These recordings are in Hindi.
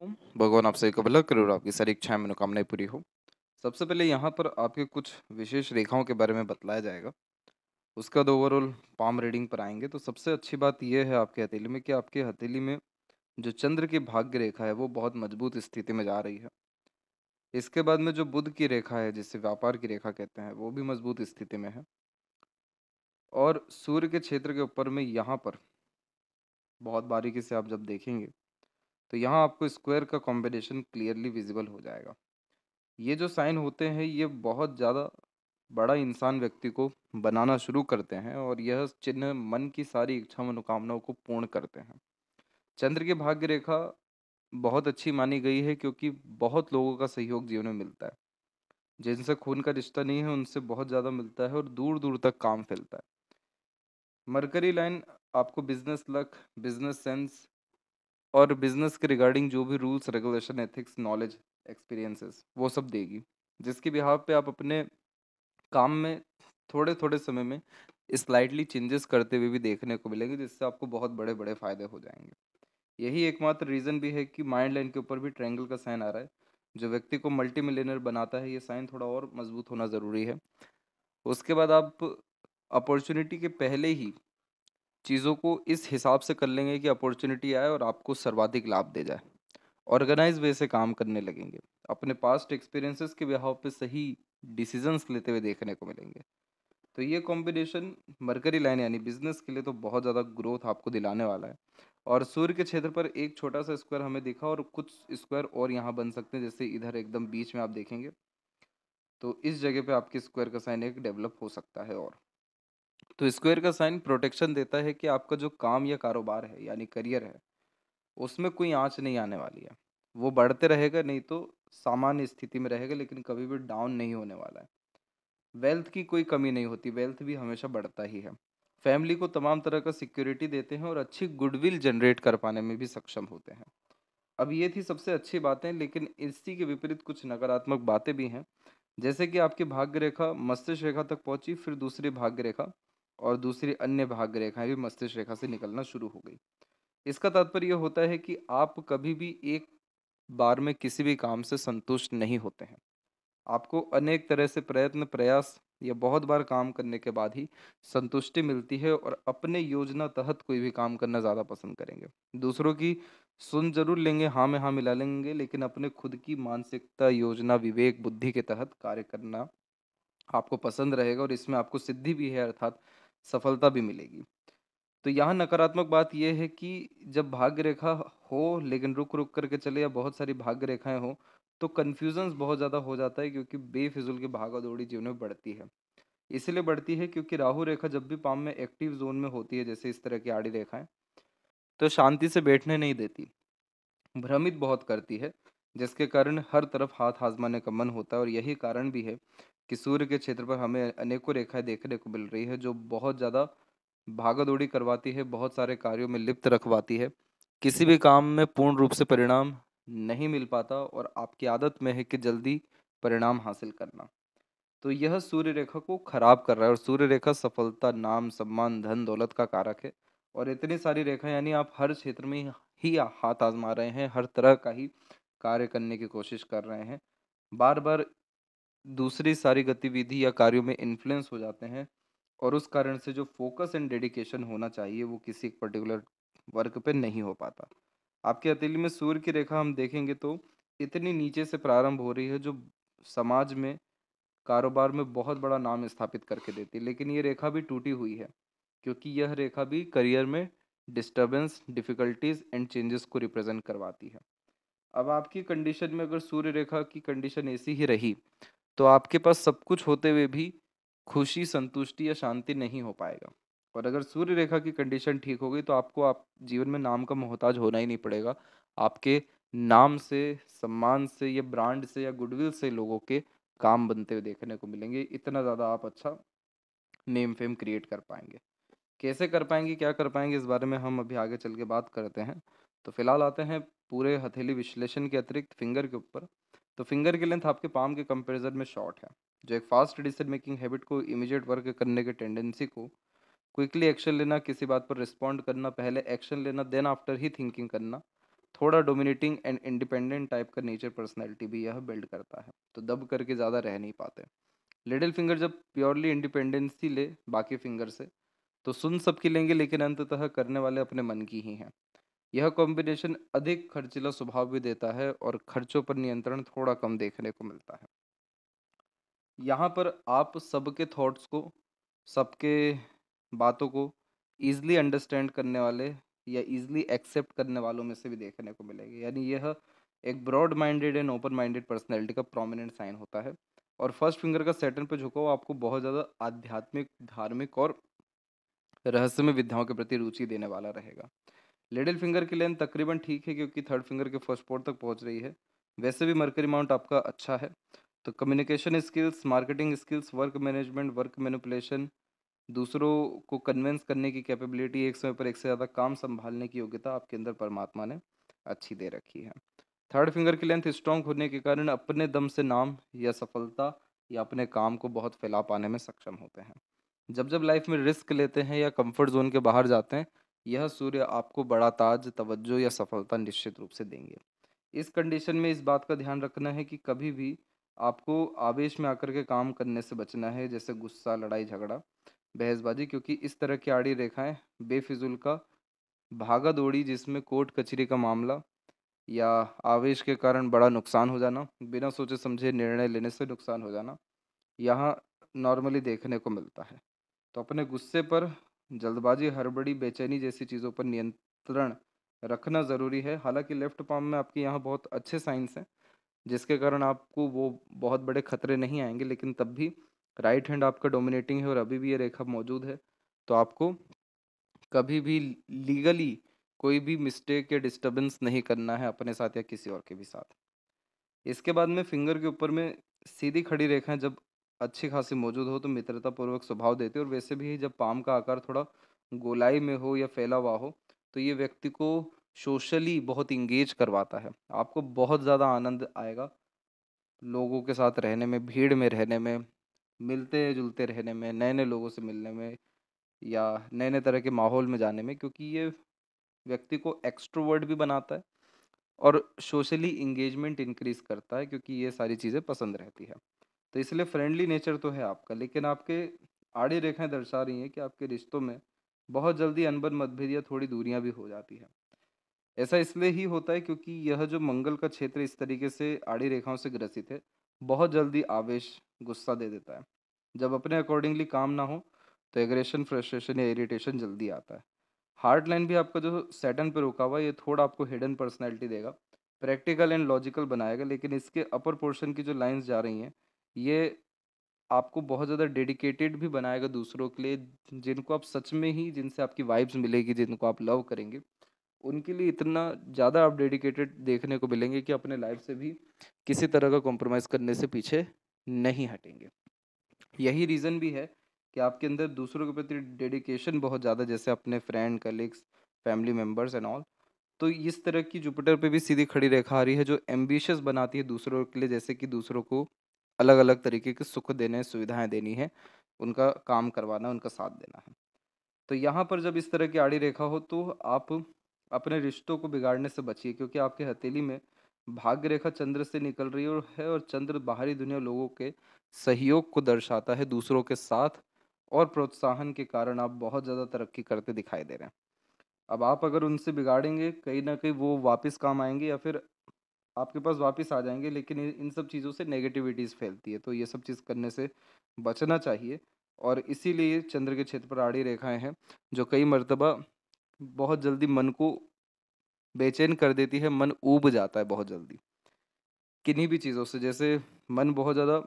भगवान आपसे एक भला करे और आपकी सारी इच्छाएं मनोकामनाएं पूरी हो। सबसे पहले यहाँ पर आपके कुछ विशेष रेखाओं के बारे में बतलाया जाएगा। उसके बाद ओवरऑल पाम रीडिंग पर आएंगे। तो सबसे अच्छी बात यह है आपके हथेली में कि आपके हथेली में जो चंद्र की भाग्य रेखा है वो बहुत मजबूत स्थिति में जा रही है। इसके बाद में जो बुध की रेखा है जिसे व्यापार की रेखा कहते हैं वो भी मजबूत स्थिति में है। और सूर्य के क्षेत्र के ऊपर में यहाँ पर बहुत बारीकी से आप जब देखेंगे तो यहाँ आपको स्क्वायर का कॉम्बिनेशन क्लियरली विजिबल हो जाएगा। ये जो साइन होते हैं ये बहुत ज़्यादा बड़ा इंसान व्यक्ति को बनाना शुरू करते हैं और यह चिन्ह मन की सारी इच्छा मनोकामनाओं को पूर्ण करते हैं। चंद्र की भाग्य रेखा बहुत अच्छी मानी गई है क्योंकि बहुत लोगों का सहयोग जीवन में मिलता है। जिनसे खून का रिश्ता नहीं है उनसे बहुत ज़्यादा मिलता है और दूर दूर तक काम फैलता है। मरकरी लाइन आपको बिजनेस लक, बिजनेस सेंस और बिजनेस के रिगार्डिंग जो भी rules regulation ethics knowledge experiences वो सब देगी, जिसकी बिहाफ पे आप अपने काम में थोड़े थोड़े समय में स्लाइटली चेंजेस करते हुए भी देखने को मिलेंगे, जिससे आपको बहुत बड़े बड़े फायदे हो जाएंगे। यही एकमात्र रीज़न भी है कि माइंड लाइन के ऊपर भी ट्रायंगल का साइन आ रहा है जो व्यक्ति को मल्टी मिलियनर बनाता है। ये साइन थोड़ा और मजबूत होना ज़रूरी है। उसके बाद आप अपॉर्चुनिटी के पहले ही चीज़ों को इस हिसाब से कर लेंगे कि अपॉर्चुनिटी आए और आपको सर्वाधिक लाभ दे जाए। ऑर्गेनाइज वे से काम करने लगेंगे। अपने पास्ट एक्सपीरियंसेस के बिहाव पे सही डिसीजंस लेते हुए देखने को मिलेंगे। तो ये कॉम्बिनेशन मरकरी लाइन यानी बिजनेस के लिए तो बहुत ज़्यादा ग्रोथ आपको दिलाने वाला है। और सूर्य के क्षेत्र पर एक छोटा सा स्क्वायर हमें दिखा और कुछ स्क्वायर और यहाँ बन सकते हैं, जैसे इधर एकदम बीच में आप देखेंगे तो इस जगह पे आपके स्क्वायर का साइन एक डेवलप हो सकता है। और तो स्क्वायर का साइन प्रोटेक्शन देता है कि आपका जो काम या कारोबार है यानी करियर है उसमें कोई आँच नहीं आने वाली है। वो बढ़ते रहेगा, नहीं तो सामान्य स्थिति में रहेगा, लेकिन कभी भी डाउन नहीं होने वाला है। वेल्थ की कोई कमी नहीं होती, वेल्थ भी हमेशा बढ़ता ही है। फैमिली को तमाम तरह का सिक्योरिटी देते हैं और अच्छी गुडविल जनरेट कर पाने में भी सक्षम होते हैं। अब ये थी सबसे अच्छी बातें, लेकिन इसी के विपरीत कुछ नकारात्मक बातें भी हैं। जैसे कि आपकी भाग्य रेखा मस्तिष्क रेखा तक पहुंची, फिर दूसरी भाग्य रेखा और दूसरी अन्य भाग्य रेखाएं भी मस्तिष्क रेखा से निकलना शुरू हो गई। इसका तात्पर्य यह होता है कि आप कभी भी एक बार में किसी भी काम से संतुष्ट नहीं होते हैं। आपको अनेक तरह से प्रयत्न प्रयास या बहुत बार काम करने के बाद ही संतुष्टि मिलती है और अपने योजना तहत कोई भी काम करना ज़्यादा पसंद करेंगे। दूसरों की सुन जरूर लेंगे, हाँ में हाँ मिला लेंगे, लेकिन अपने खुद की मानसिकता योजना विवेक बुद्धि के तहत कार्य करना आपको पसंद रहेगा और इसमें आपको सिद्धि भी है, अर्थात सफलता भी मिलेगी। तो यहाँ नकारात्मक बात यह है कि जब भाग्य रेखा हो लेकिन रुक रुक करके चले या बहुत सारी भाग्य रेखाएं हो तो कन्फ्यूजन्स बहुत ज़्यादा हो जाता है, क्योंकि बेफिजूल की भागा दौड़ी जीवन में बढ़ती है। इसलिए बढ़ती है क्योंकि राहु रेखा जब भी पाम में एक्टिव जोन में होती है, जैसे इस तरह की आड़ी रेखाएं, तो शांति से बैठने नहीं देती, भ्रमित बहुत करती है, जिसके कारण हर तरफ हाथ आजमाने का मन होता है। और यही कारण भी है कि सूर्य के क्षेत्र पर हमें अनेकों रेखाएं देखने को मिल रही है जो बहुत ज़्यादा भागा दौड़ी करवाती है, बहुत सारे कार्यों में लिप्त रखवाती है। किसी भी काम में पूर्ण रूप से परिणाम नहीं मिल पाता और आपकी आदत में है कि जल्दी परिणाम हासिल करना। तो यह सूर्य रेखा को खराब कर रहा है। और सूर्य रेखा सफलता नाम सम्मान धन दौलत का कारक है। और इतनी सारी रेखा यानी आप हर क्षेत्र में ही हाथ आजमा रहे हैं, हर तरह का ही कार्य करने की कोशिश कर रहे हैं, बार बार दूसरी सारी गतिविधि या कार्यों में इन्फ्लुएंस हो जाते हैं। और उस कारण से जो फोकस एंड डेडिकेशन होना चाहिए वो किसी एक पर्टिकुलर वर्क पे नहीं हो पाता। आपके हथेली में सूर्य की रेखा हम देखेंगे तो इतनी नीचे से प्रारंभ हो रही है जो समाज में कारोबार में बहुत बड़ा नाम स्थापित करके देती है, लेकिन ये रेखा भी टूटी हुई है क्योंकि यह रेखा भी करियर में डिस्टरबेंस डिफिकल्टीज एंड चेंजेस को रिप्रेजेंट करवाती है। अब आपकी कंडीशन में अगर सूर्य रेखा की कंडीशन ऐसी ही रही तो आपके पास सब कुछ होते हुए भी खुशी संतुष्टि या शांति नहीं हो पाएगा। और अगर सूर्य रेखा की कंडीशन ठीक हो गई तो आपको आप जीवन में नाम का मोहताज होना ही नहीं पड़ेगा। आपके नाम से, सम्मान से या ब्रांड से या गुडविल से लोगों के काम बनते हुए देखने को मिलेंगे। इतना ज़्यादा आप अच्छा नेम फेम क्रिएट कर पाएंगे। कैसे कर पाएंगे, क्या कर पाएंगे, इस बारे में हम अभी आगे चल के बात करते हैं। तो फिलहाल आते हैं पूरे हथेली विश्लेषण के अतिरिक्त फिंगर के ऊपर। तो फिंगर की लेंथ आपके पाम के कंपैरिजन में शॉर्ट है, जो एक फास्ट डिसीजन मेकिंग हैबिट को, इमीडिएट वर्क करने के टेंडेंसी को, क्विकली एक्शन लेना, किसी बात पर रिस्पॉन्ड करना, पहले एक्शन लेना देन आफ्टर ही थिंकिंग करना, थोड़ा डोमिनेटिंग एंड इंडिपेंडेंट टाइप का नेचर पर्सनैलिटी भी यह बिल्ड करता है, तो दब करके ज़्यादा रह नहीं पाते। लिटिल फिंगर जब प्योरली इंडिपेंडेंसी ले बाकी फिंगर से, तो सुन सबकी लेंगे लेकिन अंततः करने वाले अपने मन की ही हैं। यह कॉम्बिनेशन अधिक खर्चीला स्वभाव भी देता है और खर्चों पर नियंत्रण थोड़ा कम देखने को मिलता है। यहाँ पर आप सबके थॉट्स को, सबके बातों को ईज़िली अंडरस्टैंड करने वाले या ईज़िली एक्सेप्ट करने वालों में से भी देखने को मिलेंगे। यानी यह एक broad minded and open minded personality का प्रोमिनेंट साइन होता है। और फर्स्ट फिंगर का सैटर्न पे झुकाव आपको बहुत ज़्यादा आध्यात्मिक, धार्मिक और रहस्यमय विद्याओं के प्रति रुचि देने वाला रहेगा। लिटिल फिंगर की लेंथ तकरीबन ठीक है क्योंकि थर्ड फिंगर के फर्स्ट पोर्ट तक पहुंच रही है। वैसे भी मरकरी माउंट आपका अच्छा है। तो communication skills, marketing skills, work management, work manipulation, दूसरों को कन्विंस करने की कैपेबिलिटी, एक समय पर एक से ज़्यादा काम संभालने की योग्यता आपके अंदर परमात्मा ने अच्छी दे रखी है। थर्ड फिंगर की लेंथ स्ट्रांग होने के कारण अपने दम से नाम या सफलता या अपने काम को बहुत फैला पाने में सक्षम होते हैं। जब जब लाइफ में रिस्क लेते हैं या कंफर्ट जोन के बाहर जाते हैं, यह सूर्य आपको बड़ा ताज, तवज्जो या सफलता निश्चित रूप से देंगे। इस कंडीशन में इस बात का ध्यान रखना है कि कभी भी आपको आवेश में आकर के काम करने से बचना है, जैसे गुस्सा, लड़ाई झगड़ा, बहसबाजी, क्योंकि इस तरह की आड़ी रेखाएं बेफिजूल का भागा दौड़ी, जिसमें कोर्ट कचहरी का मामला या आवेश के कारण बड़ा नुकसान हो जाना, बिना सोचे समझे निर्णय लेने से नुकसान हो जाना, यहाँ नॉर्मली देखने को मिलता है। तो अपने गुस्से पर, जल्दबाजी, हड़बड़ी, बेचैनी जैसी चीज़ों पर नियंत्रण रखना ज़रूरी है। हालांकि लेफ्ट पाम में आपके यहाँ बहुत अच्छे साइंस हैं, जिसके कारण आपको वो बहुत बड़े खतरे नहीं आएंगे, लेकिन तब भी राइट हैंड आपका डोमिनेटिंग है और अभी भी ये रेखा मौजूद है, तो आपको कभी भी लीगली कोई भी मिस्टेक या डिस्टरबेंस नहीं करना है अपने साथ या किसी और के भी साथ। इसके बाद में फिंगर के ऊपर में सीधी खड़ी रेखाएं जब अच्छी खासी मौजूद हो तो मित्रतापूर्वक स्वभाव देते हैं, और वैसे भी जब पाम का आकार थोड़ा गोलाई में हो या फैला हुआ हो, तो ये व्यक्ति को सोशली बहुत इंगेज करवाता है। आपको बहुत ज़्यादा आनंद आएगा लोगों के साथ रहने में, भीड़ में रहने में, मिलते जुलते रहने में, नए नए लोगों से मिलने में या नए नए तरह के माहौल में जाने में, क्योंकि ये व्यक्ति को एक्सट्रोवर्ट भी बनाता है और सोशली इंगेजमेंट इंक्रीज करता है, क्योंकि ये सारी चीज़ें पसंद रहती है। तो इसलिए फ्रेंडली नेचर तो है आपका, लेकिन आपके आड़ी रेखाएं दर्शा रही हैं कि आपके रिश्तों में बहुत जल्दी अनबन, मतभेद या थोड़ी दूरियां भी हो जाती है। ऐसा इसलिए ही होता है क्योंकि यह जो मंगल का क्षेत्र इस तरीके से आड़ी रेखाओं से ग्रसित है, बहुत जल्दी आवेश, गुस्सा दे देता है। जब अपने अकॉर्डिंगली काम ना हो तो एग्रेशन, फ्रस्ट्रेशन या इरिटेशन जल्दी आता है। हार्ड लाइन भी आपका जो सैटर्न पे रुका हुआ है, ये थोड़ा आपको हिडन पर्सनैलिटी देगा, प्रैक्टिकल एंड लॉजिकल बनाएगा, लेकिन इसके अपर पोर्शन की जो लाइंस जा रही हैं, ये आपको बहुत ज़्यादा डेडिकेटेड भी बनाएगा दूसरों के लिए, जिनको आप सच में ही, जिनसे आपकी वाइब्स मिलेगी, जिनको आप लव करेंगे, उनके लिए इतना ज़्यादा आप डेडिकेटेड देखने को मिलेंगे कि अपने लाइफ से भी किसी तरह का कॉम्प्रोमाइज़ करने से पीछे नहीं हटेंगे। यही रीज़न भी है कि आपके अंदर दूसरों के प्रति डेडिकेशन बहुत ज़्यादा, जैसे अपने friend, colleagues, family members and all. तो इस तरह की जुपिटर पे भी सीधी खड़ी रेखा आ रही है जो एम्बिशियस बनाती है दूसरों के लिए, जैसे कि दूसरों को अलग अलग तरीके के सुख देने, सुविधाएं देनी है, उनका काम करवाना, उनका साथ देना है। तो यहाँ पर जब इस तरह की आड़ी रेखा हो तो आप अपने रिश्तों को बिगाड़ने से बचिए, क्योंकि आपके हथेली में भाग्य रेखा चंद्र से निकल रही और चंद्र बाहरी दुनिया, लोगों के सहयोग को दर्शाता है दूसरों के साथ, और प्रोत्साहन के कारण आप बहुत ज़्यादा तरक्की करते दिखाई दे रहे हैं। अब आप अगर उनसे बिगाड़ेंगे, कहीं ना कहीं वो वापस काम आएंगे या फिर आपके पास वापस आ जाएंगे, लेकिन इन सब चीज़ों से नेगेटिविटीज़ फैलती है, तो ये सब चीज़ करने से बचना चाहिए। और इसीलिए चंद्र के क्षेत्र पर आड़ी रेखाएं हैं जो कई मर्तबा बहुत जल्दी मन को बेचैन कर देती है, मन ऊब जाता है बहुत जल्दी किन्हीं भी चीज़ों से। जैसे मन बहुत ज़्यादा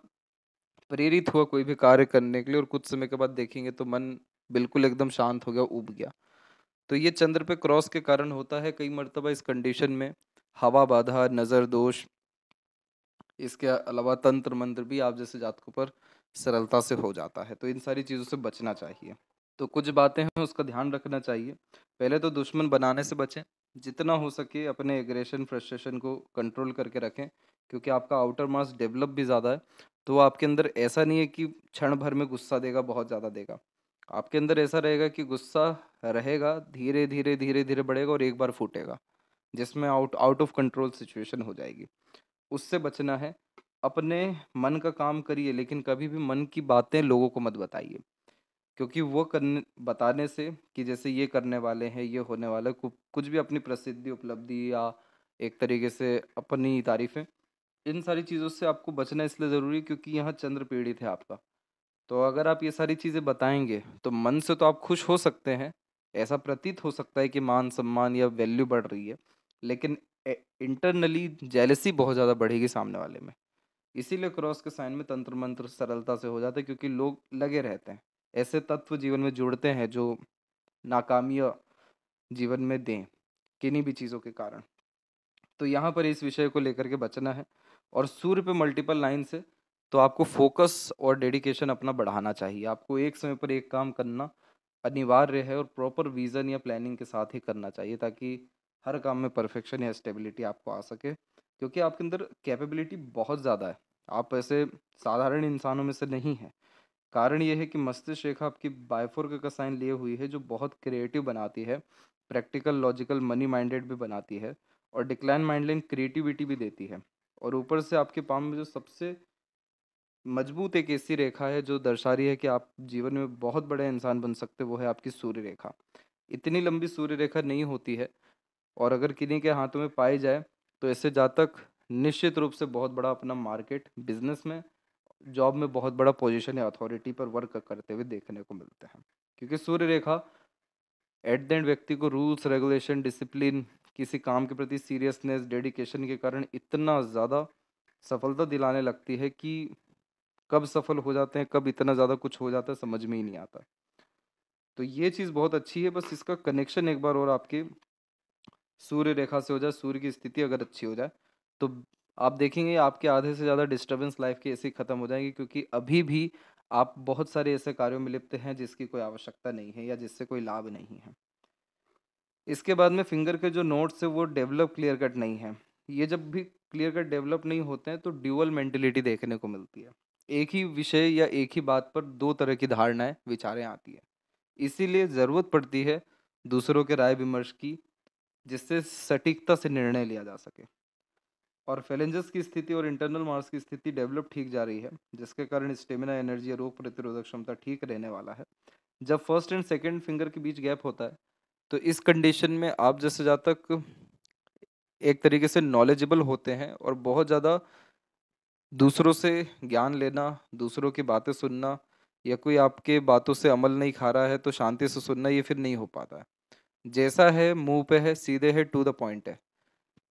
प्रेरित हुआ कोई भी कार्य करने के लिए, और कुछ समय के बाद देखेंगे तो मन बिल्कुल एकदम शांत हो गया, ऊब गया। तो ये चंद्र पे क्रॉस के कारण होता है कई मर्तबा। इस कंडीशन में हवा बाधा, नज़र दोष, इसके अलावा तंत्र मंत्र भी आप जैसे जातकों पर सरलता से हो जाता है, तो इन सारी चीज़ों से बचना चाहिए। तो कुछ बातें हैं उसका ध्यान रखना चाहिए। पहले तो दुश्मन बनाने से बचें, जितना हो सके अपने एग्रेशन, फ्रस्ट्रेशन को कंट्रोल करके रखें, क्योंकि आपका आउटर मास डेवलप भी ज़्यादा है। तो आपके अंदर ऐसा नहीं है कि क्षण भर में गुस्सा देगा, बहुत ज़्यादा देगा। आपके अंदर ऐसा रहेगा कि गुस्सा रहेगा, धीरे धीरे धीरे धीरे बढ़ेगा और एक बार फूटेगा। जिसमें out out of control situation हो जाएगी। उससे बचना है। अपने मन का काम करिए, लेकिन कभी भी मन की बातें लोगों को मत बताइए, क्योंकि वो करने बताने से कि जैसे ये करने वाले हैं, ये होने वाला है, कुछ भी अपनी प्रसिद्धि, उपलब्धि या एक तरीके से अपनी तारीफ़ें, इन सारी चीज़ों से आपको बचना इसलिए ज़रूरी है क्योंकि यहाँ चंद्र पीड़ित है आपका। तो अगर आप ये सारी चीज़ें बताएँगे, तो मन से तो आप खुश हो सकते हैं, ऐसा प्रतीत हो सकता है कि मान-सम्मान या वैल्यू बढ़ रही है, लेकिन इंटरनली जेलसी बहुत ज़्यादा बढ़ेगी सामने वाले में। इसीलिए क्रॉस के साइन में तंत्र मंत्र सरलता से हो जाता है, क्योंकि लोग लगे रहते हैं। ऐसे तत्व जीवन में जुड़ते हैं जो नाकामियाँ जीवन में दें, किन्हीं भी चीज़ों के कारण। तो यहाँ पर इस विषय को लेकर के बचना है। और सूर्य पे मल्टीपल लाइन से तो आपको फोकस और डेडिकेशन अपना बढ़ाना चाहिए। आपको एक समय पर एक काम करना अनिवार्य है और प्रॉपर विज़न या प्लानिंग के साथ ही करना चाहिए, ताकि हर काम में परफेक्शन या स्टेबिलिटी आपको आ सके, क्योंकि आपके अंदर कैपेबिलिटी बहुत ज़्यादा है। आप ऐसे साधारण इंसानों में से नहीं हैं। कारण ये है कि मस्तिष्क रेखा आपकी बायफोर्क का साइन लिए हुई है, जो बहुत क्रिएटिव बनाती है, प्रैक्टिकल, लॉजिकल, मनी माइंडेड भी बनाती है, और डिक्लाइन माइंड लाइन क्रिएटिविटी भी देती है। और ऊपर से आपके पाम में जो सबसे मजबूत एक ऐसी रेखा है जो दर्शा रही है कि आप जीवन में बहुत बड़े इंसान बन सकते, वो है आपकी सूर्य रेखा। इतनी लंबी सूर्य रेखा नहीं होती है, और अगर किन्हीं के हाथों में पाई जाए तो ऐसे जातक निश्चित रूप से बहुत बड़ा अपना मार्केट, बिजनेस में, जॉब में बहुत बड़ा पोजीशन या अथॉरिटी पर वर्क करते हुए देखने को मिलते हैं। क्योंकि सूर्य रेखा एट द एंड व्यक्ति को रूल्स, रेगुलेशन, डिसिप्लिन, किसी काम के प्रति सीरियसनेस, डेडिकेशन के कारण इतना ज़्यादा सफलता दिलाने लगती है कि कब सफल हो जाते हैं, कब इतना ज़्यादा कुछ हो जाता है, समझ में ही नहीं आता। तो ये चीज़ बहुत अच्छी है, बस इसका कनेक्शन एक बार और आपके सूर्य रेखा से हो जाए, सूर्य की स्थिति अगर अच्छी हो जाए, तो आप देखेंगे आपके आधे से ज़्यादा डिस्टर्बेंस लाइफ की ऐसे ही ख़त्म हो जाएगी, क्योंकि अभी भी आप बहुत सारे ऐसे कार्यों में लिप्त हैं जिसकी कोई आवश्यकता नहीं है या जिससे कोई लाभ नहीं है। इसके बाद में फिंगर के जो नोट्स है वो डेवलप क्लियर कट नहीं है। ये जब भी क्लियर कट डेवलप नहीं होते हैं तो ड्यूअल मेंटेलिटी देखने को मिलती है। एक ही विषय या एक ही बात पर दो तरह की धारणाएं, विचारें आती है। इसीलिए ज़रूरत पड़ती है दूसरों के राय विमर्श की, जिससे सटीकता से निर्णय लिया जा सके। और फेलेंजस की स्थिति और इंटरनल मार्स की स्थिति डेवलप ठीक जा रही है, जिसके कारण स्टेमिना, एनर्जी और रोग प्रतिरोधक क्षमता ठीक रहने वाला है। जब फर्स्ट एंड सेकंड फिंगर के बीच गैप होता है, तो इस कंडीशन में आप जैसे जहाँ तक एक तरीके से नॉलेजेबल होते हैं और बहुत ज़्यादा दूसरों से ज्ञान लेना, दूसरों की बातें सुनना, या कोई आपके बातों से अमल नहीं खा रहा है तो शांति से सुनना, ये फिर नहीं हो पाता है। जैसा है मुंह पे है, सीधे है, टू द पॉइंट है।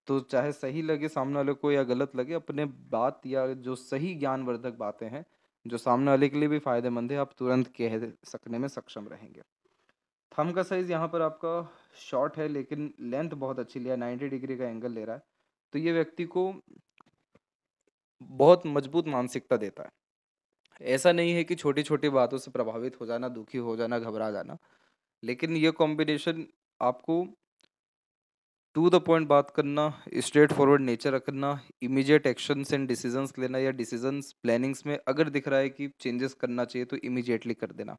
तो चाहे सही लगे सामने वाले को या गलत लगे, अपने बात या जो सही ज्ञानवर्धक बातें हैं, जो सामने वाले के लिए भी फायदेमंद है, आप तुरंत कह सकने में सक्षम रहेंगे। थंब का साइज यहाँ पर आपका शॉर्ट है, लेकिन लेंथ बहुत अच्छी लिया है, 90 डिग्री का एंगल ले रहा है। तो ये व्यक्ति को बहुत मजबूत मानसिकता देता है। ऐसा नहीं है कि छोटी छोटी बातों से प्रभावित हो जाना, दुखी हो जाना, घबरा जाना, लेकिन ये कॉम्बिनेशन आपको टू द पॉइंट बात करना, स्ट्रेट फॉरवर्ड नेचर रखना, इमीडिएट एक्शंस एंड डिसीजंस लेना, या डिसीजंस प्लानिंग्स में अगर दिख रहा है कि चेंजेस करना चाहिए तो इमीडिएटली कर देना।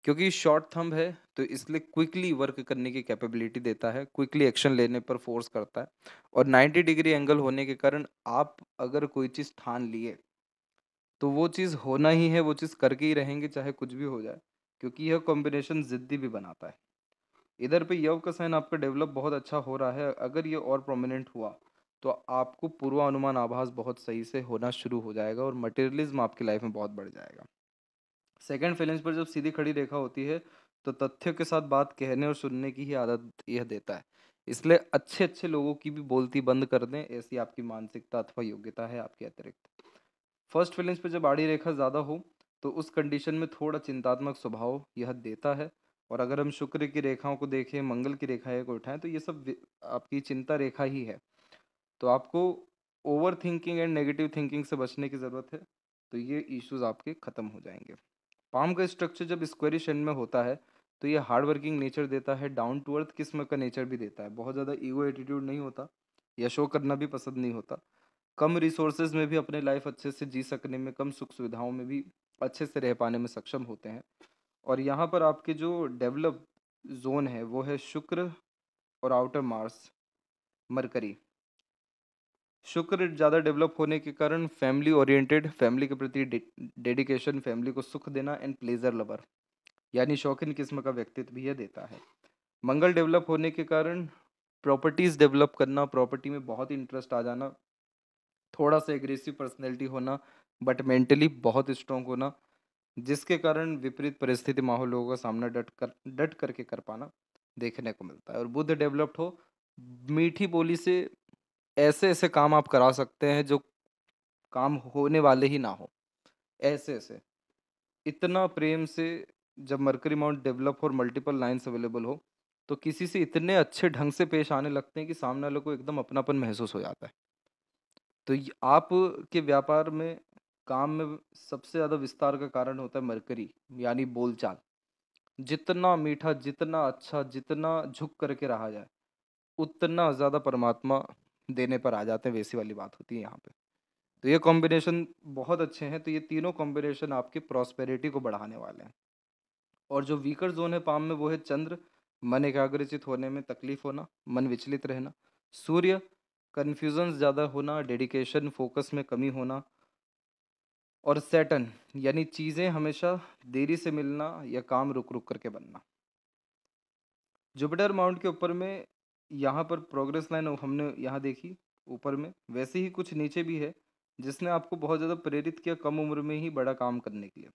क्योंकि शॉर्ट थंब है तो इसलिए क्विकली वर्क करने की कैपेबिलिटी देता है, क्विकली एक्शन लेने पर फोर्स करता है। और 90 डिग्री एंगल होने के कारण आप अगर कोई चीज़ ठान लिए तो वो चीज़ होना ही है, वो चीज़ करके ही रहेंगे चाहे कुछ भी हो जाए, क्योंकि यह कॉम्बिनेशन जिद्दी भी बनाता है। इधर पे यव का साइन आपका डेवलप बहुत अच्छा हो रहा है। अगर ये और प्रोमिनेंट हुआ तो आपको पूर्वानुमान आभास बहुत सही से होना शुरू हो जाएगा और मटेरियलिज्म आपकी लाइफ में बहुत बढ़ जाएगा। सेकंड फैलेंस पर जब सीधी खड़ी रेखा होती है तो तथ्य के साथ बात कहने और सुनने की ही आदत यह देता है। इसलिए अच्छे अच्छे लोगों की भी बोलती बंद कर दें, ऐसी आपकी मानसिकता अथवा योग्यता है आपके अतिरिक्त। फर्स्ट फीलिंग्स पे जब आड़ी रेखा ज़्यादा हो तो उस कंडीशन में थोड़ा चिंतात्मक स्वभाव यह देता है। और अगर हम शुक्र की रेखाओं को देखें, मंगल की रेखाएं को उठाएं, तो ये सब आपकी चिंता रेखा ही है। तो आपको over thinking and negative thinking से बचने की ज़रूरत है, तो ये इश्यूज आपके ख़त्म हो जाएंगे। पाम का स्ट्रक्चर जब स्क्वेरिश एंड में होता है तो ये हार्ड वर्किंग नेचर देता है, डाउन टू अर्थ किस्म का नेचर भी देता है, बहुत ज़्यादा ईगो एटीट्यूड नहीं होता, या शो करना भी पसंद नहीं होता। कम रिसोर्सेज में भी अपने लाइफ अच्छे से जी सकने में, कम सुख सुविधाओं में भी अच्छे से रह पाने में सक्षम होते हैं। और यहाँ पर आपके जो डेवलप जोन है वो है शुक्र और आउटर मार्स। मरकरी, शुक्र ज़्यादा डेवलप होने के कारण फैमिली ओरिएंटेड, फैमिली के प्रति डेडिकेशन, फैमिली को सुख देना एंड प्लेजर लवर, यानी शौकीन किस्म का व्यक्तित्व भी यह देता है। मंगल डेवलप होने के कारण प्रॉपर्टीज डेवलप करना, प्रॉपर्टी में बहुत इंटरेस्ट आ जाना, थोड़ा सा एग्रेसिव पर्सनैलिटी होना, बट मेंटली बहुत स्ट्रांग होना, जिसके कारण विपरीत परिस्थिति माहौल लोगों का सामना डट करके कर पाना देखने को मिलता है। और बुद्ध डेवलप्ड हो, मीठी बोली से ऐसे ऐसे काम आप करा सकते हैं जो काम होने वाले ही ना हो, ऐसे ऐसे इतना प्रेम से। जब मरकरी माउंट डेवलप और मल्टीपल लाइंस अवेलेबल हो तो किसी से इतने अच्छे ढंग से पेश आने लगते हैं कि सामने वाले को एकदम अपनापन महसूस हो जाता है। तो आप के व्यापार में, काम में सबसे ज़्यादा विस्तार का कारण होता है मरकरी, यानी बोलचाल। जितना मीठा, जितना अच्छा, जितना झुक करके रहा जाए, उतना ज़्यादा परमात्मा देने पर आ जाते हैं, वैसी वाली बात होती है यहाँ पे। तो ये कॉम्बिनेशन बहुत अच्छे हैं। तो ये तीनों कॉम्बिनेशन आपकी प्रॉस्पेरिटी को बढ़ाने वाले हैं। और जो वीकर जोन है पाम में वो है चंद्र, मन एकाग्रचित होने में तकलीफ होना, मन विचलित रहना। सूर्य, कन्फ्यूजन ज़्यादा होना, डेडिकेशन फोकस में कमी होना। और सैटर्न, यानी चीज़ें हमेशा देरी से मिलना या काम रुक रुक करके बनना। जुपिटर माउंट के ऊपर में यहाँ पर प्रोग्रेस लाइन हमने यहाँ देखी ऊपर में, वैसे ही कुछ नीचे भी है जिसने आपको बहुत ज़्यादा प्रेरित किया कम उम्र में ही बड़ा काम करने के लिए।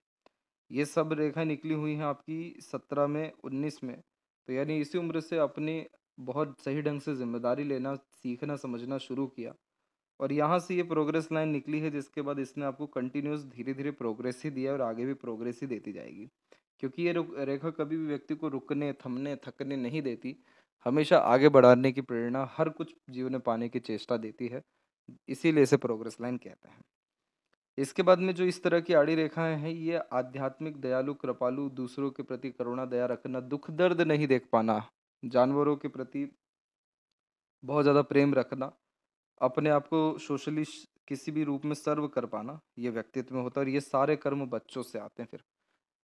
ये सब रेखाएं निकली हुई हैं आपकी 17 में, 19 में। तो यानी इसी उम्र से अपनी बहुत सही ढंग से जिम्मेदारी लेना, सीखना, समझना शुरू किया। और यहाँ से ये प्रोग्रेस लाइन निकली है जिसके बाद इसने आपको कंटिन्यूस धीरे धीरे प्रोग्रेस ही दिया और आगे भी प्रोग्रेस ही देती जाएगी। क्योंकि ये रेखा कभी भी व्यक्ति को रुकने, थमने, थकने नहीं देती, हमेशा आगे बढ़ाने की प्रेरणा, हर कुछ जीवन में पाने की चेष्टा देती है। इसीलिए इसे प्रोग्रेस लाइन कहते हैं। इसके बाद में जो इस तरह की आड़ी रेखाएं हैं, ये आध्यात्मिक, दयालु, कृपालु, दूसरों के प्रति करुणा, दया रखना, दुख दर्द नहीं देख पाना, जानवरों के प्रति बहुत ज़्यादा प्रेम रखना, अपने आप को सोशली किसी भी रूप में सर्व कर पाना, ये व्यक्तित्व में होता है। और ये सारे कर्म बच्चों से आते हैं फिर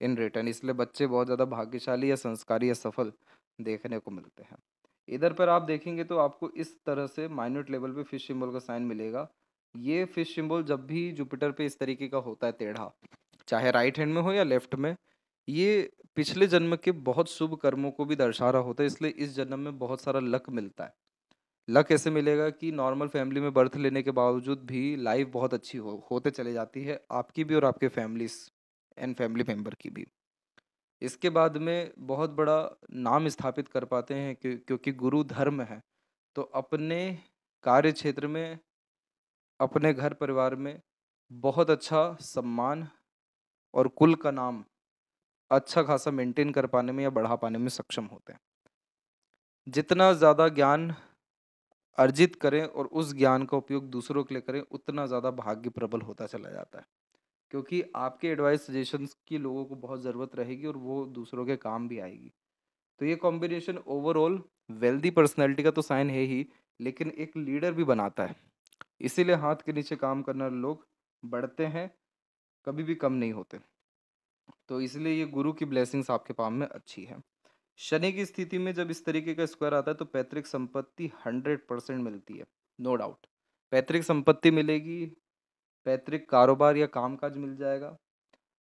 इन रिटर्न, इसलिए बच्चे बहुत ज़्यादा भाग्यशाली या संस्कारी या सफल देखने को मिलते हैं। इधर पर आप देखेंगे तो आपको इस तरह से माइन्यूट लेवल पे फिश सिंबल का साइन मिलेगा। ये फिश सिंबल जब भी जुपिटर पे इस तरीके का होता है टेढ़ा, चाहे राइट हैंड में हो या लेफ्ट में, ये पिछले जन्म के बहुत शुभ कर्मों को भी दर्शा रहा होता है। इसलिए इस जन्म में बहुत सारा लक मिलता है। लक ऐसे मिलेगा कि नॉर्मल फैमिली में बर्थ लेने के बावजूद भी लाइफ बहुत अच्छी होते चले जाती है, आपकी भी और आपके फैमिलीज एंड फैमिली मेम्बर की भी। इसके बाद में बहुत बड़ा नाम स्थापित कर पाते हैं क्योंकि गुरु धर्म है। तो अपने कार्य क्षेत्र में, अपने घर परिवार में बहुत अच्छा सम्मान और कुल का नाम अच्छा खासा मेंटेन कर पाने में या बढ़ा पाने में सक्षम होते हैं। जितना ज़्यादा ज्ञान अर्जित करें और उस ज्ञान का उपयोग दूसरों के लिए करें, उतना ज़्यादा भाग्य प्रबल होता चला जाता है। क्योंकि आपके एडवाइस सजेशंस की लोगों को बहुत ज़रूरत रहेगी और वो दूसरों के काम भी आएगी। तो ये कॉम्बिनेशन ओवरऑल वेल्दी पर्सनैलिटी का तो साइन है ही, लेकिन एक लीडर भी बनाता है। इसीलिए हाथ के नीचे काम करने वाले लोग बढ़ते हैं, कभी भी कम नहीं होते। तो इसलिए ये गुरु की ब्लेसिंग्स आपके पाम में अच्छी है। शनि की स्थिति में जब इस तरीके का स्क्वायर आता है तो पैतृक संपत्ति 100% मिलती है, नो डाउट। पैतृक संपत्ति मिलेगी, पैतृक कारोबार या कामकाज मिल जाएगा,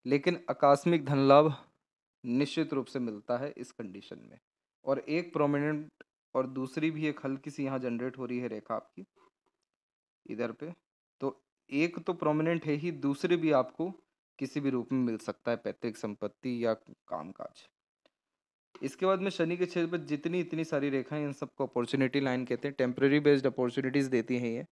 लेकिन आकस्मिक धन लाभ निश्चित रूप से मिलता है इस कंडीशन में। और एक प्रोमिनेंट और दूसरी भी एक हल्की सी यहाँ जनरेट हो रही है रेखा आपकी इधर पे। तो एक तो प्रोमिनेंट है ही, दूसरे भी आपको किसी भी रूप में मिल सकता है, पैतृक संपत्ति या कामकाज। इसके बाद में शनि के क्षेत्र पर जितनी इतनी सारी रेखाएं, इन सबको अपॉर्चुनिटी लाइन कहते हैं। टेम्प्रेरी बेस्ड अपॉर्चुनिटीज़ देती हैं ये,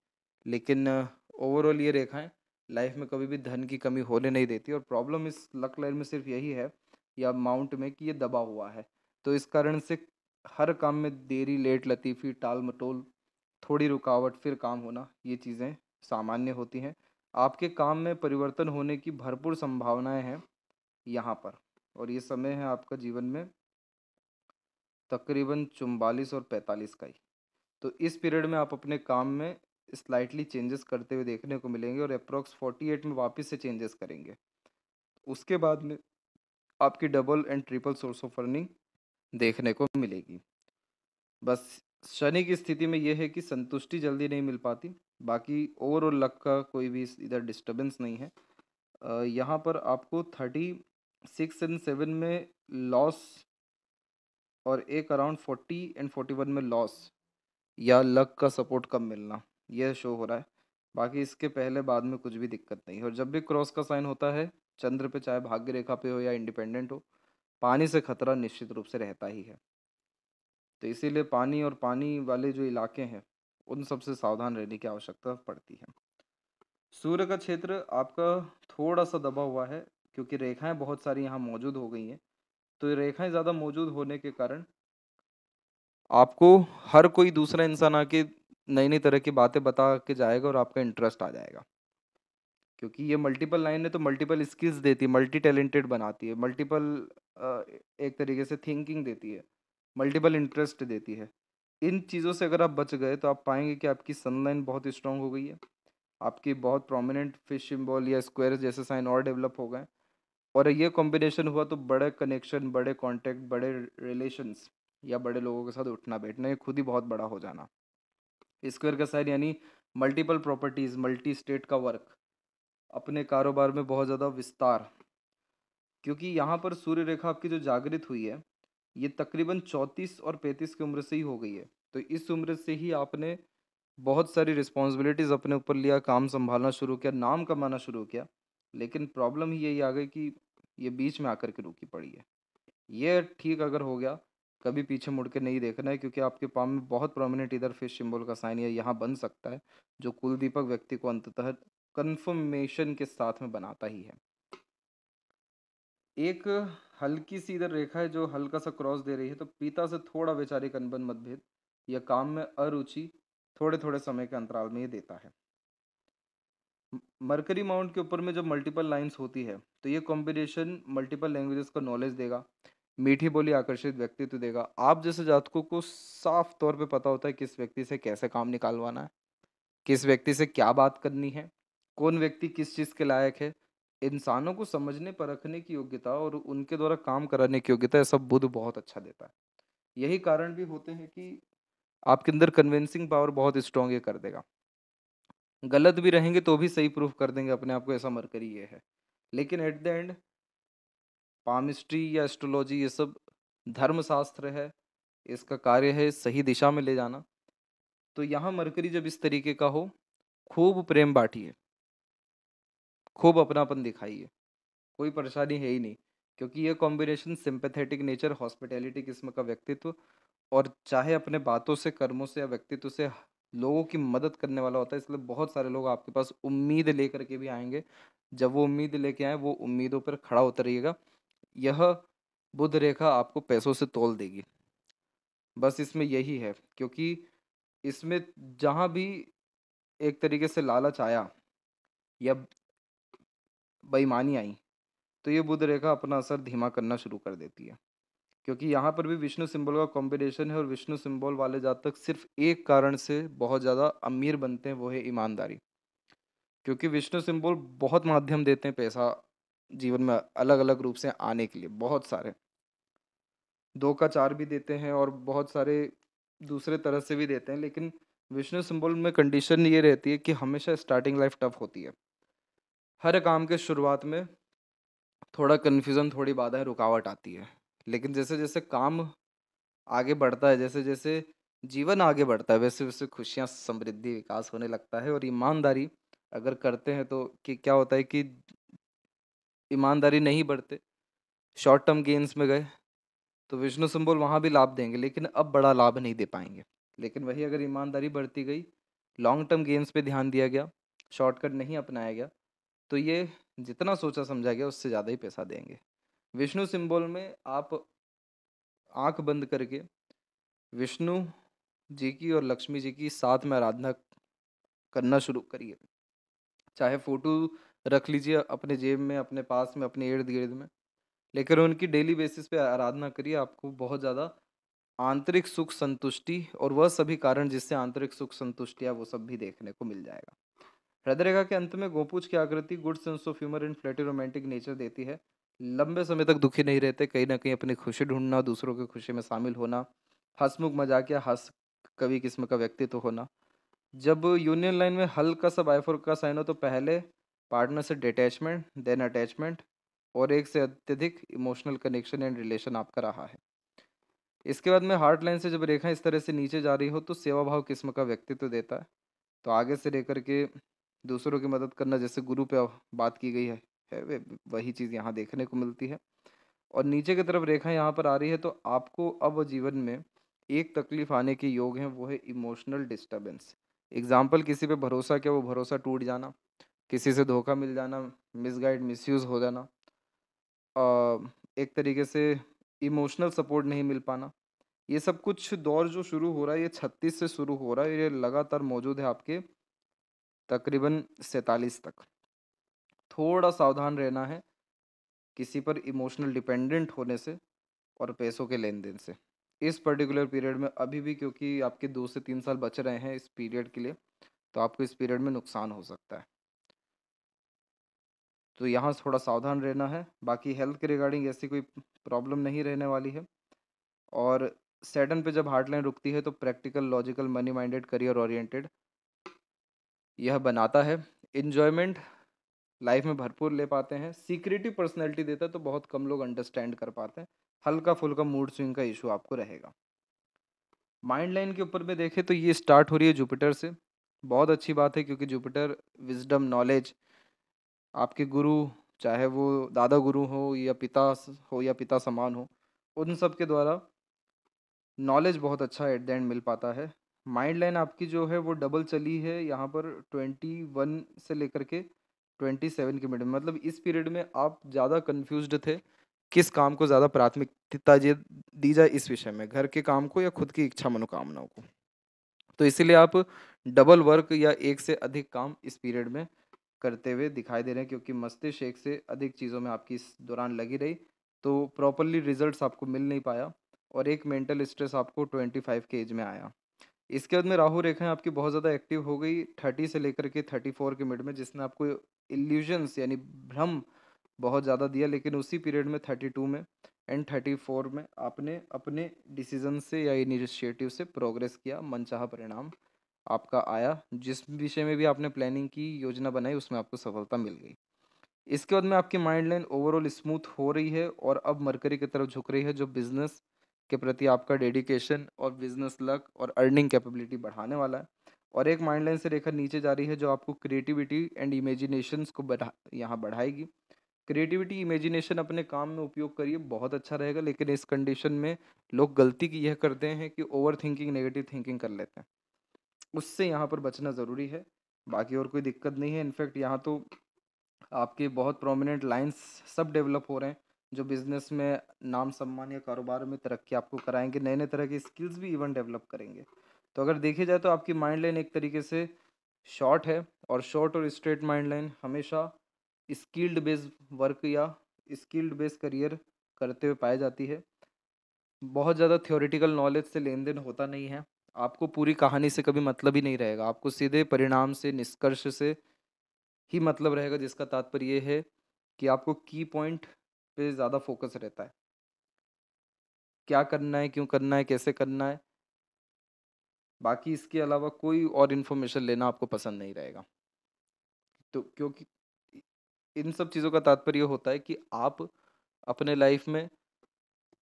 लेकिन ओवरऑल ये रेखाएं लाइफ में कभी भी धन की कमी होने नहीं देती। और प्रॉब्लम इस लक लाइन में सिर्फ यही है या माउंट में कि ये दबा हुआ है। तो इस कारण से हर काम में देरी, लेट लतीफ़ी, टाल मटोल, थोड़ी रुकावट, फिर काम होना, ये चीज़ें सामान्य होती हैं। आपके काम में परिवर्तन होने की भरपूर संभावनाएं हैं यहाँ पर। और ये समय है आपका जीवन में तकरीबन 44 और 45 का ही। तो इस पीरियड में आप अपने काम में स्लाइटली चेंजेस करते हुए देखने को मिलेंगे और अप्रॉक्स 48 में वापस से चेंजेस करेंगे। उसके बाद में आपकी double and triple source of earning देखने को मिलेगी। बस शनि की स्थिति में ये है कि संतुष्टि जल्दी नहीं मिल पाती। बाकी ओवरऑल लक का कोई भी इधर डिस्टर्बेंस नहीं है। यहाँ पर आपको 36 एंड 7 में लॉस और एक अराउंड 40 एंड 41 में लॉस या लक का सपोर्ट कम मिलना, यह शो हो रहा है। बाकी इसके पहले बाद में कुछ भी दिक्कत नहीं है। और जब भी क्रॉस का साइन होता है चंद्र पे, चाहे भाग्य रेखा पे हो या इंडिपेंडेंट हो, पानी से खतरा निश्चित रूप से रहता ही है। तो इसीलिए पानी और पानी वाले जो इलाके हैं उन सबसे सावधान रहने की आवश्यकता पड़ती है। सूर्य का क्षेत्र आपका थोड़ा सा दबा हुआ है, क्योंकि रेखाएं बहुत सारी यहाँ मौजूद हो गई हैं। तो ये रेखाएं ज़्यादा मौजूद होने के कारण आपको हर कोई दूसरा इंसान आके नई नई तरह की बातें बता के जाएगा और आपका इंटरेस्ट आ जाएगा। क्योंकि ये मल्टीपल लाइन है तो मल्टीपल स्किल्स देती है, मल्टी टैलेंटेड बनाती है, मल्टीपल एक तरीके से थिंकिंग देती है, मल्टीपल इंटरेस्ट देती है। इन चीज़ों से अगर आप बच गए तो आप पाएंगे कि आपकी सनलाइन बहुत स्ट्रांग हो गई है, आपकी बहुत प्रोमिनेंट फिश सिंबल या स्क्वायर जैसे साइन और डेवलप हो गए। और ये कॉम्बिनेशन हुआ तो बड़े कनेक्शन, बड़े कॉन्टैक्ट, बड़े रिलेशंस या बड़े लोगों के साथ उठना बैठना, ये खुद ही बहुत बड़ा हो जाना। स्क्वायर का साइन यानी मल्टीपल प्रॉपर्टीज, मल्टी स्टेट का वर्क, अपने कारोबार में बहुत ज़्यादा विस्तार। क्योंकि यहाँ पर सूर्य रेखा आपकी जो जागृत हुई है ये तकरीबन 34 और 35 की उम्र से ही हो गई है। तो इस उम्र से ही आपने बहुत सारी रिस्पॉन्सिबिलिटीज़ अपने ऊपर लिया, काम संभालना शुरू किया, नाम कमाना शुरू किया। लेकिन प्रॉब्लम ही यही आ गई कि ये बीच में आकर के रुकी पड़ी है। ये ठीक अगर हो गया, कभी पीछे मुड़ के नहीं देखना है, क्योंकि आपके पाम में बहुत प्रोमिनेंट इधर फिश सिंबल का साइन है यहाँ बन सकता है, जो कुल दीपक व्यक्ति को अंततः कन्फर्मेशन के साथ में बनाता ही है। एक हल्की सी इधर रेखा है जो हल्का सा क्रॉस दे रही है, तो पिता से थोड़ा वैचारिक अनबन, मतभेद या काम में अरुचि थोड़े थोड़े समय के अंतराल में ये देता है। मरकरी माउंट के ऊपर में जब मल्टीपल लाइंस होती है तो ये कॉम्बिनेशन मल्टीपल लैंग्वेजेस का नॉलेज देगा, मीठी बोली आकर्षित व्यक्तित्व देगा। आप जैसे जातकों को साफ तौर पे पता होता है किस व्यक्ति से कैसे काम निकालवाना है, किस व्यक्ति से क्या बात करनी है, कौन व्यक्ति किस चीज़ के लायक है। इंसानों को समझने परखने की योग्यता और उनके द्वारा काम कराने की योग्यता, ये सब बुध बहुत अच्छा देता है। यही कारण भी होते हैं कि आपके अंदर कन्विंसिंग पावर बहुत स्ट्रांग ये कर देगा। गलत भी रहेंगे तो भी सही प्रूफ कर देंगे अपने आप को, ऐसा मरकरी ये है। लेकिन एट द एंड पामिस्ट्री या एस्ट्रोलॉजी ये सब धर्मशास्त्र है, इसका कार्य है सही दिशा में ले जाना। तो यहाँ मरकरी जब इस तरीके का हो, खूब प्रेम बांटिए, खूब अपनापन दिखाइए, कोई परेशानी है ही नहीं। क्योंकि ये कॉम्बिनेशन सिंपैथेटिक नेचर, हॉस्पिटैलिटी किस्म का व्यक्तित्व, और चाहे अपने बातों से, कर्मों से या व्यक्तित्व से लोगों की मदद करने वाला होता है। इसलिए बहुत सारे लोग आपके पास उम्मीद लेकर के भी आएंगे। जब वो उम्मीद लेके आए, वो उम्मीदों पर खड़ा उतरिएगा। यह बुध रेखा आपको पैसों से तौल देगी। बस इसमें यही है, क्योंकि इसमें जहाँ भी एक तरीके से लालच आया या बेईमानी आई, तो ये बुध रेखा अपना असर धीमा करना शुरू कर देती है। क्योंकि यहाँ पर भी विष्णु सिंबल का कॉम्बिनेशन है, और विष्णु सिंबल वाले जातक सिर्फ एक कारण से बहुत ज़्यादा अमीर बनते हैं, वो है ईमानदारी। क्योंकि विष्णु सिंबल बहुत माध्यम देते हैं पैसा जीवन में अलग अलग रूप से आने के लिए, बहुत सारे, दो का चार भी देते हैं और बहुत सारे दूसरे तरह से भी देते हैं। लेकिन विष्णु सिंबल में कंडीशन ये रहती है कि हमेशा स्टार्टिंग लाइफ टफ होती है। हर काम के शुरुआत में थोड़ा कन्फ्यूज़न, थोड़ी बाधाएं, रुकावट आती है। लेकिन जैसे जैसे काम आगे बढ़ता है, जैसे जैसे जीवन आगे बढ़ता है, वैसे वैसे खुशियाँ, समृद्धि, विकास होने लगता है। और ईमानदारी अगर करते हैं तो कि क्या होता है कि ईमानदारी नहीं बढ़ते, शॉर्ट टर्म गेन्स में गए तो विष्णु सिंबल वहाँ भी लाभ देंगे, लेकिन अब बड़ा लाभ नहीं दे पाएंगे। लेकिन वही अगर ईमानदारी बढ़ती गई, लॉन्ग टर्म गेन्स पे ध्यान दिया गया, शॉर्टकट नहीं अपनाया गया, तो ये जितना सोचा समझा गया उससे ज़्यादा ही पैसा देंगे। विष्णु सिंबल में आप आंख बंद करके विष्णु जी की और लक्ष्मी जी की साथ में आराधना करना शुरू करिए। चाहे फोटो रख लीजिए अपने जेब में, अपने पास में, अपने इर्द गिर्द में, लेकिन उनकी डेली बेसिस पे आराधना करिए। आपको बहुत ज़्यादा आंतरिक सुख संतुष्टि और वह सभी कारण जिससे आंतरिक सुख संतुष्टि है वो सब भी देखने को मिल जाएगा। हृदय रेखा के अंत में गोपूछ की आकृति good sense of humour and flirty romantic nature देती है। लंबे समय तक दुखी नहीं रहते, कहीं ना कहीं अपनी खुशी ढूंढना, दूसरों की खुशी में शामिल होना, हंसमुख मजाकिया, हंस कवि किस्म का व्यक्तित्व होना। जब यूनियन लाइन में हल्का सा बाइफोर का साइन हो तो पहले पार्टनर से डिटैचमेंट, देन अटैचमेंट और एक से अत्यधिक इमोशनल कनेक्शन एंड रिलेशन आपका रहा है। इसके बाद में हार्ट लाइन से जब रेखा इस तरह से नीचे जा रही हो तो सेवा भाव किस्म का व्यक्तित्व देता है। तो आगे से लेकर के दूसरों की मदद करना, जैसे गुरु पे बात की गई वही चीज़ यहाँ देखने को मिलती है। और नीचे की तरफ रेखा यहाँ पर आ रही है तो आपको अब जीवन में एक तकलीफ आने के योग हैं, वो है इमोशनल डिस्टरबेंस। एग्जाम्पल, किसी पे भरोसा किया, वो भरोसा टूट जाना, किसी से धोखा मिल जाना, मिसगाइड मिसयूज़ हो जाना, एक तरीके से इमोशनल सपोर्ट नहीं मिल पाना। ये सब कुछ दौर जो शुरू हो रहा है, ये 36 से शुरू हो रहा है, ये लगातार मौजूद है आपके तकरीबन 47 तक। थोड़ा सावधान रहना है किसी पर इमोशनल डिपेंडेंट होने से और पैसों के लेन देन से इस पर्टिकुलर पीरियड में अभी भी, क्योंकि आपके 2 से 3 साल बच रहे हैं इस पीरियड के लिए, तो आपको इस पीरियड में नुकसान हो सकता है। तो यहाँ से थोड़ा सावधान रहना है। बाकी हेल्थ के रिगार्डिंग ऐसी कोई प्रॉब्लम नहीं रहने वाली है। और सैटर्न पे जब हार्ट लाइन रुकती है तो practical, logical, money minded, career oriented यह बनाता है। इन्जॉयमेंट लाइफ में भरपूर ले पाते हैं। सीक्रेटिव पर्सनैलिटी देता है तो बहुत कम लोग अंडरस्टैंड कर पाते हैं। हल्का फुल्का मूड स्विंग का इशू आपको रहेगा। माइंड लाइन के ऊपर में देखें तो ये स्टार्ट हो रही है जुपिटर से। बहुत अच्छी बात है, क्योंकि जुपिटर विजडम, नॉलेज, आपके गुरु, चाहे वो दादा गुरु हो या हो या पिता समान हो, उन सब के द्वारा नॉलेज बहुत अच्छा एट द एंड मिल पाता है। माइंड लाइन आपकी जो है वो डबल चली है यहाँ पर 21 से लेकर के 27 के मिड में। मतलब इस पीरियड में आप ज़्यादा कंफ्यूज्ड थे किस काम को ज़्यादा प्राथमिकता दी जाए, इस विषय में, घर के काम को या खुद की इच्छा मनोकामनाओं को। तो इसीलिए आप डबल वर्क या एक से अधिक काम इस पीरियड में करते हुए दिखाई दे रहे हैं, क्योंकि मस्तिष्क एक से अधिक चीज़ों में आपकी इस दौरान लगी रही, तो प्रॉपरली रिजल्ट्स आपको मिल नहीं पाया और एक मेंटल स्ट्रेस आपको 25 के एज में आया। इसके बाद में राहु रेखाएं आपकी बहुत ज़्यादा एक्टिव हो गई 30 से लेकर के 34 के मिड में, जिसने आपको इल्यूजन्स यानी भ्रम बहुत ज़्यादा दिया। लेकिन उसी पीरियड में 32 में एंड 34 में आपने अपने डिसीजन से या इनिशिएटिव से प्रोग्रेस किया, मनचाहा परिणाम आपका आया। जिस विषय में भी आपने प्लानिंग की, योजना बनाई, उसमें आपको सफलता मिल गई। इसके बाद में आपकी माइंड लाइन ओवरऑल स्मूथ हो रही है और अब मरकरी की तरफ झुक रही है, जो बिजनेस के प्रति आपका डेडिकेशन और बिजनेस लक और अर्निंग कैपेबिलिटी बढ़ाने वाला है। और एक माइंड लाइन से रेखा नीचे जा रही है जो आपको क्रिएटिविटी एंड इमेजिनेशंस को यहाँ बढ़ाएगी। क्रिएटिविटी, इमेजिनेशन अपने काम में उपयोग करिए, बहुत अच्छा रहेगा। लेकिन इस कंडीशन में लोग गलती की यह करते हैं कि ओवर थिंकिंग, नेगेटिव थिंकिंग कर लेते हैं, उससे यहाँ पर बचना ज़रूरी है। बाकी और कोई दिक्कत नहीं है। इनफैक्ट यहाँ तो आपके बहुत प्रोमिनेंट लाइंस सब डेवलप हो रहे हैं, जो बिजनेस में नाम सम्मान या कारोबार में तरक्की आपको कराएंगे। नए नए तरह की स्किल्स भी इवन डेवलप करेंगे। तो अगर देखी जाए तो आपकी माइंड लाइन एक तरीके से शॉर्ट है, और शॉर्ट और स्ट्रेट माइंड लाइन हमेशा स्किल्ड बेस्ड वर्क या स्किल्ड बेस्ड करियर करते हुए पाई जाती है। बहुत ज़्यादा थ्योरेटिकल नॉलेज से लेन देन होता नहीं है। आपको पूरी कहानी से कभी मतलब ही नहीं रहेगा, आपको सीधे परिणाम से, निष्कर्ष से ही मतलब रहेगा, जिसका तात्पर्य ये है कि आपको की पॉइंट पे ज़्यादा फोकस रहता है। क्या करना है, क्यों करना है, कैसे करना है। बाकी इसके अलावा कोई और इन्फॉर्मेशन लेना आपको पसंद नहीं रहेगा। तो क्योंकि इन सब चीज़ों का तात्पर्य होता है कि आप अपने लाइफ में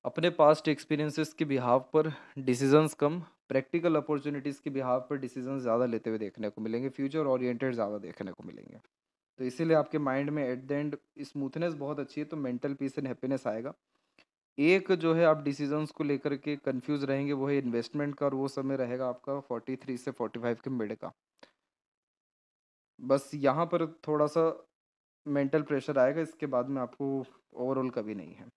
अपने पास्ट एक्सपीरियंसेस के बिहाव पर डिसीजंस कम, प्रैक्टिकल अपॉर्चुनिटीज़ के बिहाव पर डिसीजंस ज़्यादा लेते हुए देखने को मिलेंगे, फ्यूचर ओरिएंटेड ज़्यादा देखने को मिलेंगे। तो इसीलिए आपके माइंड में एट द एंड स्मूथनेस बहुत अच्छी है, तो मेंटल पीस एंड हैप्पीनेस आएगा। एक जो है, आप डिसीजंस को लेकर के कंफ्यूज रहेंगे, वो है इन्वेस्टमेंट का, और वो समय रहेगा आपका 43 से 45 के मिड का। बस यहाँ पर थोड़ा सा मेंटल प्रेशर आएगा, इसके बाद में आपको ओवरऑल कभी नहीं है।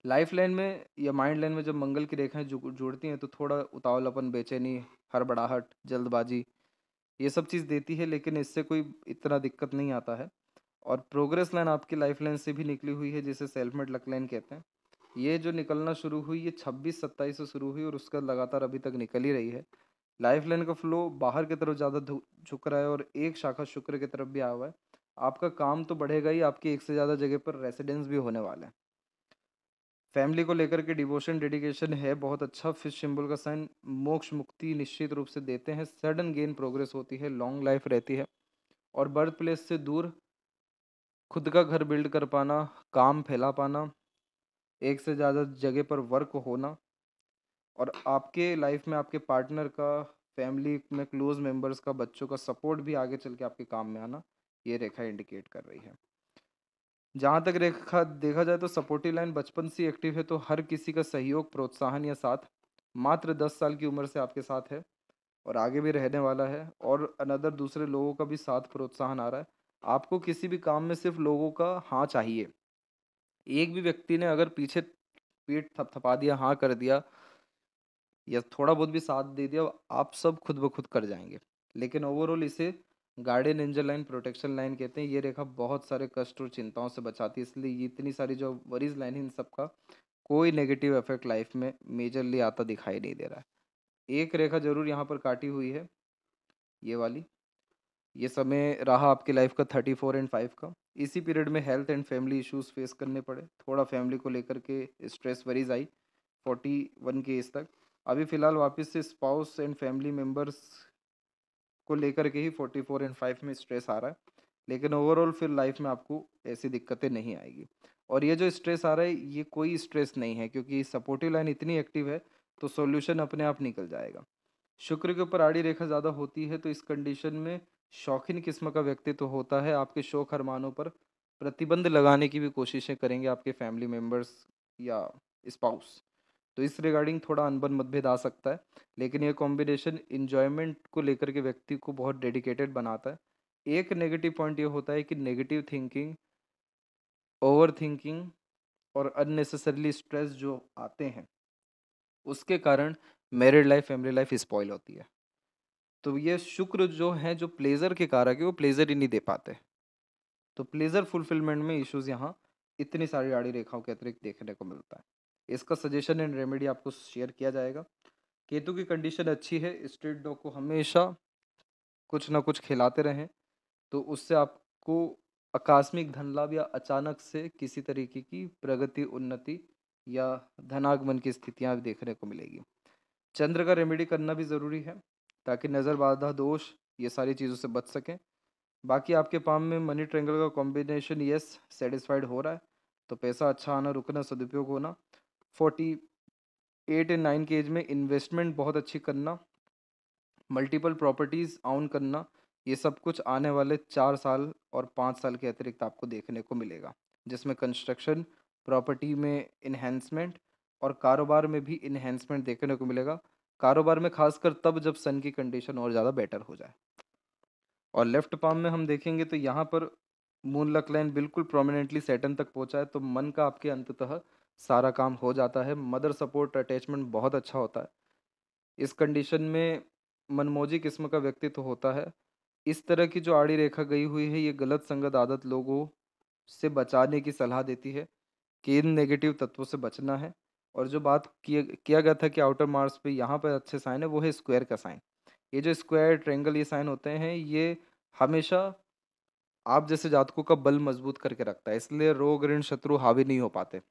लाइफ लाइन में या माइंड लाइन में जब मंगल की रेखाएं जुड़ती हैं तो थोड़ा उतावलापन, बेचैनी, हड़बड़ाहट, जल्दबाजी, ये सब चीज़ देती है। लेकिन इससे कोई इतना दिक्कत नहीं आता है। और प्रोग्रेस लाइन आपकी लाइफ लाइन से भी निकली हुई है, जिसे सेल्फ मेड लक लाइन कहते हैं। ये जो निकलना शुरू हुई, ये 26-27 से शुरू हुई और उसका लगातार अभी तक निकल ही रही है। लाइफ लाइन का फ्लो बाहर की तरफ ज़्यादा झुक रहा है और एक शाखा शुक्र की तरफ भी आया हुआ है। आपका काम तो बढ़ेगा ही, आपकी एक से ज़्यादा जगह पर रेसिडेंस भी होने वाला है। फैमिली को लेकर के डिवोशन डेडिकेशन है बहुत अच्छा। फिश सिंबल का साइन मोक्ष मुक्ति निश्चित रूप से देते हैं। सडन गेन प्रोग्रेस होती है, लॉन्ग लाइफ रहती है। और बर्थ प्लेस से दूर खुद का घर बिल्ड कर पाना, काम फैला पाना, एक से ज़्यादा जगह पर वर्क होना, और आपके लाइफ में आपके पार्टनर का, फैमिली में क्लोज मेंबर्स का, बच्चों का सपोर्ट भी आगे चल के आपके काम में आना, ये रेखा इंडिकेट कर रही है। जहाँ तक रेखा देखा जाए तो सपोर्टिव लाइन बचपन से एक्टिव है, तो हर किसी का सहयोग, प्रोत्साहन या साथ मात्र 10 साल की उम्र से आपके साथ है और आगे भी रहने वाला है। और अनदर दूसरे लोगों का भी साथ प्रोत्साहन आ रहा है। आपको किसी भी काम में सिर्फ लोगों का हाँ चाहिए। एक भी व्यक्ति ने अगर पीछे पीठ थपथपा दिया, हाँ कर दिया या थोड़ा बहुत भी साथ दे दिया, आप सब खुद ब खुद कर जाएंगे। लेकिन ओवरऑल इसे guardian angel line, protection line कहते हैं। ये रेखा बहुत सारे कष्ट और चिंताओं से बचाती है, इसलिए ये इतनी सारी जो वरीज लाइन है इन सब का कोई नेगेटिव इफेक्ट लाइफ में मेजरली आता दिखाई नहीं दे रहा है। एक रेखा जरूर यहाँ पर काटी हुई है, ये वाली। ये समय रहा आपकी लाइफ का 34 एंड 5 का। इसी पीरियड में health and family issues face करने पड़े, थोड़ा फैमिली को लेकर के स्ट्रेस वरीज आई 41 के एज तक। अभी फिलहाल वापस से स्पाउस एंड फैमिली मेम्बर्स को लेकर के ही 44 एंड 5 में स्ट्रेस आ रहा है। लेकिन ओवरऑल फिर लाइफ में आपको ऐसी दिक्कतें नहीं आएगी। और ये जो स्ट्रेस आ रहा है ये कोई स्ट्रेस नहीं है, क्योंकि सपोर्टिव लाइन इतनी एक्टिव है तो सॉल्यूशन अपने आप निकल जाएगा। शुक्र के ऊपर आड़ी रेखा ज़्यादा होती है, तो इस कंडीशन में शौकीन किस्म का व्यक्तित्व होता है। आपके शौक अरमानों पर प्रतिबंध लगाने की भी कोशिशें करेंगे आपके फैमिली मेम्बर्स या स्पाउस। तो इस रिगार्डिंग थोड़ा अनबन मतभेद आ सकता है। लेकिन ये कॉम्बिनेशन इंजॉयमेंट को लेकर के व्यक्ति को बहुत डेडिकेटेड बनाता है। एक नेगेटिव पॉइंट ये होता है कि नेगेटिव थिंकिंग, ओवर थिंकिंग और अननेसेसरली स्ट्रेस जो आते हैं उसके कारण married life, family life spoil होती है। तो ये शुक्र जो है, जो प्लेजर के कारक है, वो प्लेजर ही नहीं दे पाते। तो प्लेजर फुलफिलमेंट में इश्यूज यहाँ इतनी सारी आड़ी रेखाओं के अतिरिक्त देखने को मिलता है। इसका सजेशन एंड रेमेडी आपको शेयर किया जाएगा। केतु की कंडीशन अच्छी है, स्ट्रीट डॉग को हमेशा कुछ ना कुछ खिलाते रहें, तो उससे आपको आकस्मिक धन लाभ या अचानक से किसी तरीके की प्रगति, उन्नति या धनागमन की स्थितियाँ भी देखने को मिलेगी। चंद्र का रेमेडी करना भी ज़रूरी है ताकि नज़र, बाधा, दोष, ये सारी चीज़ों से बच सकें। बाकी आपके पाम में मनी ट्रायंगल का कॉम्बिनेशन यस सेटिस्फाइड हो रहा है, तो पैसा अच्छा आना, रुकना, सदुपयोग होना। 48 एंड 9 के एज में इन्वेस्टमेंट बहुत अच्छी करना, मल्टीपल प्रॉपर्टीज़ ऑन करना, ये सब कुछ आने वाले 4 साल और 5 साल के अतिरिक्त आपको देखने को मिलेगा, जिसमें कंस्ट्रक्शन, प्रॉपर्टी में इन्हेंसमेंट और कारोबार में भी इन्हेंसमेंट देखने को मिलेगा। कारोबार में खासकर तब जब सन की कंडीशन और ज़्यादा बेटर हो जाए। और लेफ्ट पाम में हम देखेंगे तो यहाँ पर मून लक लाइन बिल्कुल प्रोमिनेंटली सैटर्न तक पहुँचा है, तो मन का आपके अंततः सारा काम हो जाता है। मदर सपोर्ट, अटैचमेंट बहुत अच्छा होता है। इस कंडीशन में मनमौजी किस्म का व्यक्तित्व होता है। इस तरह की जो आड़ी रेखा गई हुई है ये गलत संगत आदत लोगों से बचाने की सलाह देती है कि इन नेगेटिव तत्वों से बचना है। और जो बात किया गया था कि आउटर मार्स पे यहाँ पर अच्छे साइन है, वो है स्क्वायर का साइन। ये जो स्क्वायर, ट्रेंगल, ये साइन होते हैं, ये हमेशा आप जैसे जातकों का बल मजबूत करके रखता है, इसलिए रोग, ऋण, शत्रु हावी नहीं हो पाते।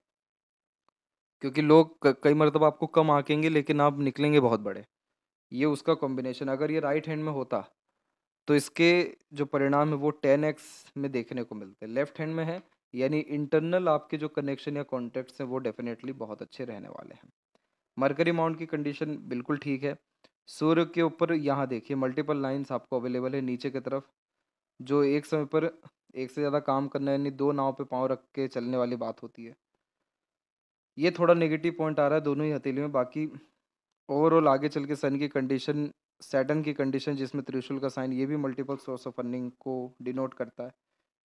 क्योंकि लोग कई मरतबा आपको कम आंकेंगे लेकिन आप निकलेंगे बहुत बड़े। ये उसका कॉम्बिनेशन, अगर ये राइट हैंड में होता तो इसके जो परिणाम है वो 10x में देखने को मिलते हैं। लेफ्ट हैंड में है, यानी इंटरनल आपके जो कनेक्शन या कॉन्टेक्ट्स हैं वो डेफिनेटली बहुत अच्छे रहने वाले हैं। मरकरी माउंट की कंडीशन बिल्कुल ठीक है। सूर्य के ऊपर यहाँ देखिए मल्टीपल लाइंस आपको अवेलेबल है नीचे की तरफ, जो एक समय पर एक से ज़्यादा काम करना, यानी दो नाव पे पाँव रख के चलने वाली बात होती है। ये थोड़ा नेगेटिव पॉइंट आ रहा है दोनों ही हथेली में। बाकी ओवरऑल आगे चल के सन की कंडीशन, सैटर्न की कंडीशन जिसमें त्रिशूल का साइन, ये भी मल्टीपल सोर्स ऑफ अर्निंग को डिनोट करता है।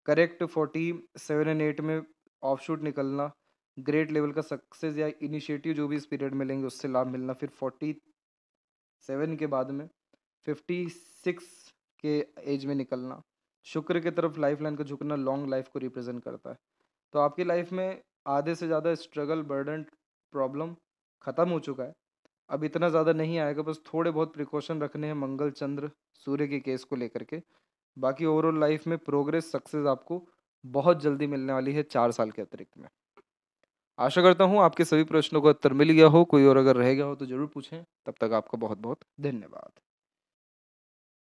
करेक्ट 47 एंड 8 में ऑफशूट निकलना, ग्रेट लेवल का सक्सेस या इनिशिएटिव जो भी इस पीरियड में लेंगे उससे लाभ मिलना। फिर 47 के बाद में 56 के एज में निकलना, शुक्र की तरफ लाइफ लाइन का झुकना लॉन्ग लाइफ को रिप्रेजेंट करता है। तो आपकी लाइफ में आधे से ज़्यादा स्ट्रगल, बर्डन, प्रॉब्लम ख़त्म हो चुका है। अब इतना ज़्यादा नहीं आएगा, बस थोड़े बहुत प्रिकॉशन रखने हैं मंगल, चंद्र, सूर्य के केस को लेकर के। बाकी ओवरऑल लाइफ में प्रोग्रेस, सक्सेस आपको बहुत जल्दी मिलने वाली है 4 साल के अतिरिक्त में। आशा करता हूँ आपके सभी प्रश्नों का उत्तर मिल गया हो, कोई और अगर रह गया हो तो ज़रूर पूछें। तब तक आपका बहुत-बहुत धन्यवाद।